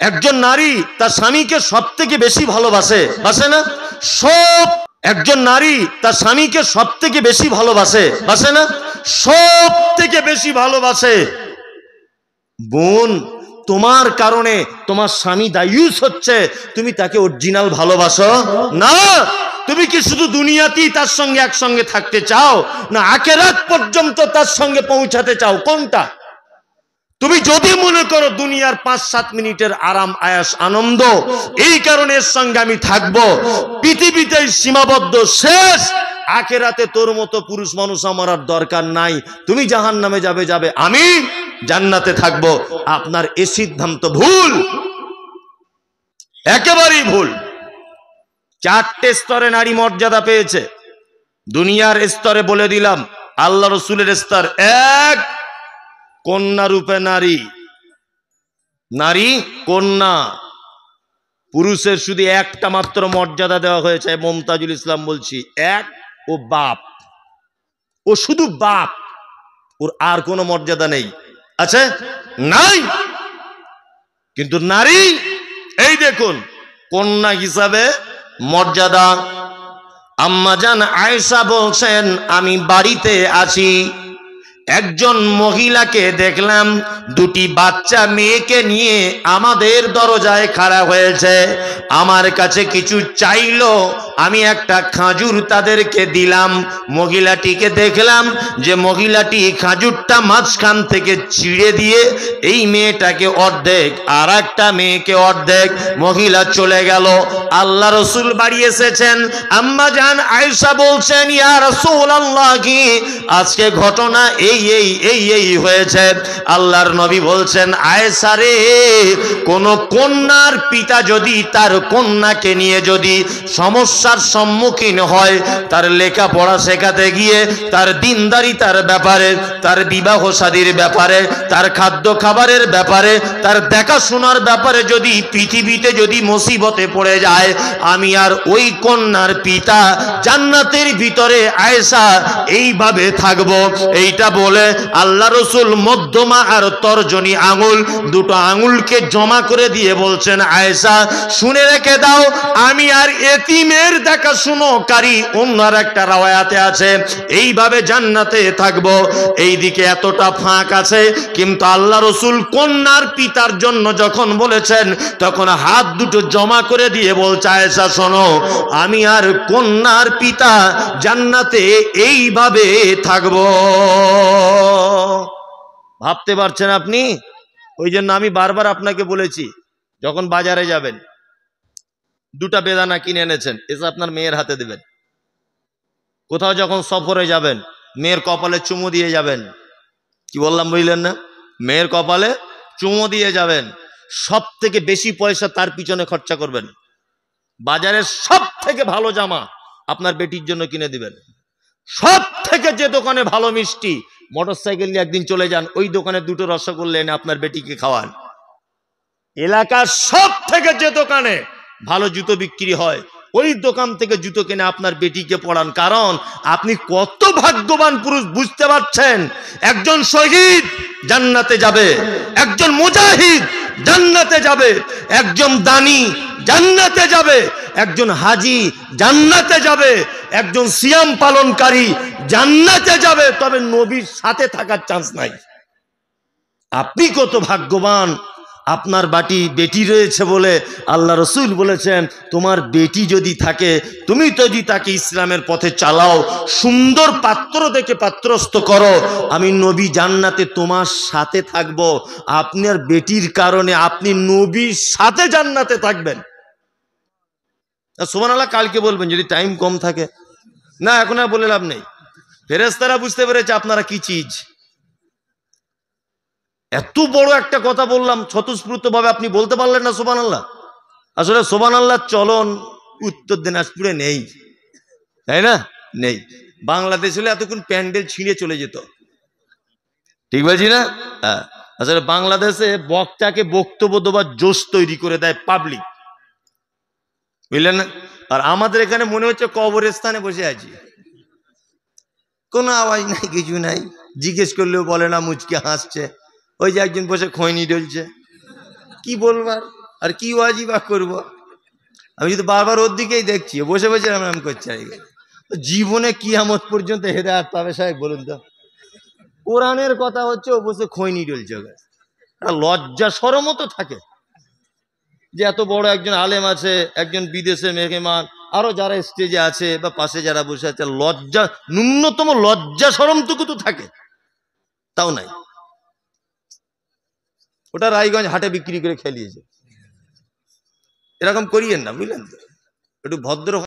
একজন নারী তার স্বামীকে সব থেকে বেশি ভালোবাসে, বাসে না? সব একজন নারী তার স্বামীকে সব থেকে বেশি ভালোবাসে, বাসে না? সব থেকে বেশি ভালোবাসে। বোন, তোমার কারণে তোমার স্বামী দায়ুস হচ্ছে, তুমি তাকে অরিজিনাল ভালোবাসো না। তুমি কি শুধু দুনিয়াতেই তার সঙ্গে একসঙ্গে থাকতে চাও, না আখিরাত পর্যন্ত তার সঙ্গে পৌঁছাতে চাও? কোনটা? তুমি যদি মনে করো দুনিয়ার 5-7 মিনিটের আরাম আয়াস আনন্দ, এই কারণে এর সঙ্গে আমি থাকবো, পৃথিবীতেই সীমাবদ্ধ, শেষ, আখিরাতে তোর মতো পুরুষ মানুষ আমার আর দরকার নাই, তুমি জাহান্নামে যাবে, আমি জান্নাতে থাকবো, আপনার এই সিদ্ধান্ত ভুল, একেবারেই ভুল। 4টে স্তরে নারী মর্যাদা পেয়েছে। দুনিয়ার স্তরে বলে দিলাম, আল্লাহ রসুলের স্তর 1, কন্যা রূপে নারী, নারী কন্যা। পুরুষের শুধু একটা মাত্র মর্যাদা দেওয়া হয়েছে, মমতাজুল ইসলাম বলছি, 1, ও বাপ, ও শুধু বাপ, ওর আর কোনো মর্যাদা নেই, আছে নাই। কিন্তু নারী, এই দেখুন, কন্যা হিসাবে মর্যাদা। আম্মাজান আয়েশা বলছেন, আমি বাড়িতে আছি, একজন মহিলাকে দেখলাম 2টি বাচ্চা মেয়েকে নিয়ে আমাদের দরজায় খাড়া হয়েছে, আমার কাছে কিছু চাইলো, আমি একটা খাজুর তাদেরকে দিলাম। মহিলাটিকে দেখলাম যে মহিলাটি খাজুরটা মাঝখান থেকে ছিঁড়ে দিয়ে এই মেয়েটাকে অর্ধেক, আর একটা মেয়েকে অর্ধেক, মহিলা চলে গেল। আল্লাহ রসুল বাড়ি এসেছেন, আম্মা জান আয়েশা বলছেন, ইয়া রাসূলুল্লাহ, কি আজকে ঘটনা এই হয়েছে। আল্লাহর নবী বলছেন, আয়েশা রে, কোন কন্যার পিতা যদি তার কন্যাকে নিয়ে যদি সমস্যার সম্মুখীন হয়, তার লেখাপড়া শেখাতে গিয়ে, তার দিনদারিতার ব্যাপারে, তার বিবাহ শাদীর ব্যাপারে, তার খাদ্য খাবারের ব্যাপারে, তার দেখাশোনার ব্যাপারে যদি পৃথিবীতে যদি মুসিবতে পড়ে যায়, আমি আর ওই কন্যার পিতা জান্নাতের ভিতরে আয়েশা এইভাবে থাকবো। এইটা বলে আল্লাহ রসুল মধ্যমা আর তর্জনী আঙুল, 2টো আঙুলকে জমা করে দিয়ে বলছেন, আয়েশা শুনে রেখে দাও, আমি আর এতিমের দেখাশুনোকারী, অন্যার একটা রাওয়ায়াতে আছে, এইভাবে জান্নাতে থাকবো। এইদিকে এতটা ফাঁক আছে, কিন্তু আল্লাহ রসুল কন্যার পিতার জন্য যখন বলেছেন, তখন হাত 2টো জমা করে দিয়ে বলছে, আয়েশা শোনো, আমি আর কন্যার পিতা জান্নাতে এইভাবে থাকবো। ভাবতে পারছেন আপনি? ওই জন্য আমি বারবার আপনাকে বলেছি, যখন বাজারে যাবেন 2টা বেদানা কিনে এনেছেন, এসে আপনার মেয়ের হাতে দেবেন। কোথাও যখন সফরে যাবেন, মেয়ের কপালে চুমু দিয়ে যাবেন। কি বললাম বুঝলেন না? মেয়ের কপালে চুমু দিয়ে যাবেন। সব থেকে বেশি পয়সা তার পিছনে খরচা করবেন। বাজারের সব থেকে ভালো জামা আপনার বেটির জন্য কিনে দিবেন। সব থেকে যে দোকানে ভালো মিষ্টি, মোটরসাইকেল নিয়ে একদিন চলে যান, ওই দোকানে 2টো রসগোল্লা এনে আপনার বেটিকে খাওয়ান। এলাকার সব থেকে যে দোকানে ভালো জুতো বিক্রি হয়, ওই দোকান থেকে জুতো কিনে আপনার বেটিকে পড়ান। কারণ আপনি কত ভাগ্যবান পুরুষ, বুঝতে পারছেন? একজন শহীদ জান্নাতে যাবে, একজন মুজাহিদ জান্নাতে যাবে, একজন দানী জান্নাতে যাবে, একজন হাজি জান্নাতে যাবে, একজন সিয়াম পালনকারী জান্নাতে যাবে, তবে নবীর সাথে থাকার চান্স নাই। আপনি কত ভাগ্যবান, আপনার বেটি রয়েছে বলে আল্লাহ রসুল বলেছেন, তোমার বেটি যদি থাকে, তুমি যদি তাকে ইসলামের পথে চালাও, সুন্দর পাত্র দেখে পাত্রস্থ করো, আমি নবী জান্নাতে তোমার সাথে থাকব। আপনার বেটির কারণে আপনি নবীর সাথে জান্নাতে থাকবেন। সুবহানাল্লাহ কালকে বলবেন যদি টাইম কম থাকে, না এখন আর বলে লাভ নেই। ফেরেশতারা বুঝতে পেরেছে আপনারা কি চিজ। এত বড় একটা কথা বললাম, স্বতঃস্ফূর্ত ভাবে আপনি বলতে পারলেন না সুবহানাল্লাহ? আসলে সুবহানাল্লাহ চলন উত্তর দিনাজপুরে নেই, তাই না? নেই। বাংলাদেশ হলে এতক্ষণ প্যান্ডেল ছিঁড়ে চলে যেত, ঠিক বলছি না? আসলে বাংলাদেশে বক্তাকে বক্তব্য দেওয়ার জোশ তৈরি করে দেয় পাবলিক, বুঝলেন না? আর আমাদের এখানে মনে হচ্ছে কবরস্থানে বসে আছি, কোনো আওয়াজ নাই, কিছু নাই, জিজ্ঞেস করলেও বলে না, মুচকে হাসছে। ওই যে একজন বসে খৈনি ঢলছে, কি বলবার, আর কি ওয়াজিবা করব? আমি যদি বারবার ওর দিকেই দেখছি, বসে বসে রাম করছে। জীবনে কিয়ামত পর্যন্ত হেদায়েত পাবে সাহেব বলুন তো? কোরআনের কথা হচ্ছে, ও বসে খৈনি ডলছে। লজ্জা শরমও তো থাকে যে এত বড় একজন আলেম আছে, একজন বিদেশে মেহমান, আরো যারা স্টেজে আছে বা পাশে যারা বসে আছে, লজ্জা, ন্যূনতম লজ্জা শরমটুকু তো থাকে, তাও নাই। ওটা রায়গঞ্জ হাটে বিক্রি করে খেলিয়েছে। এরকম করিয়েন না, বুঝলেন তো? একটু ভদ্র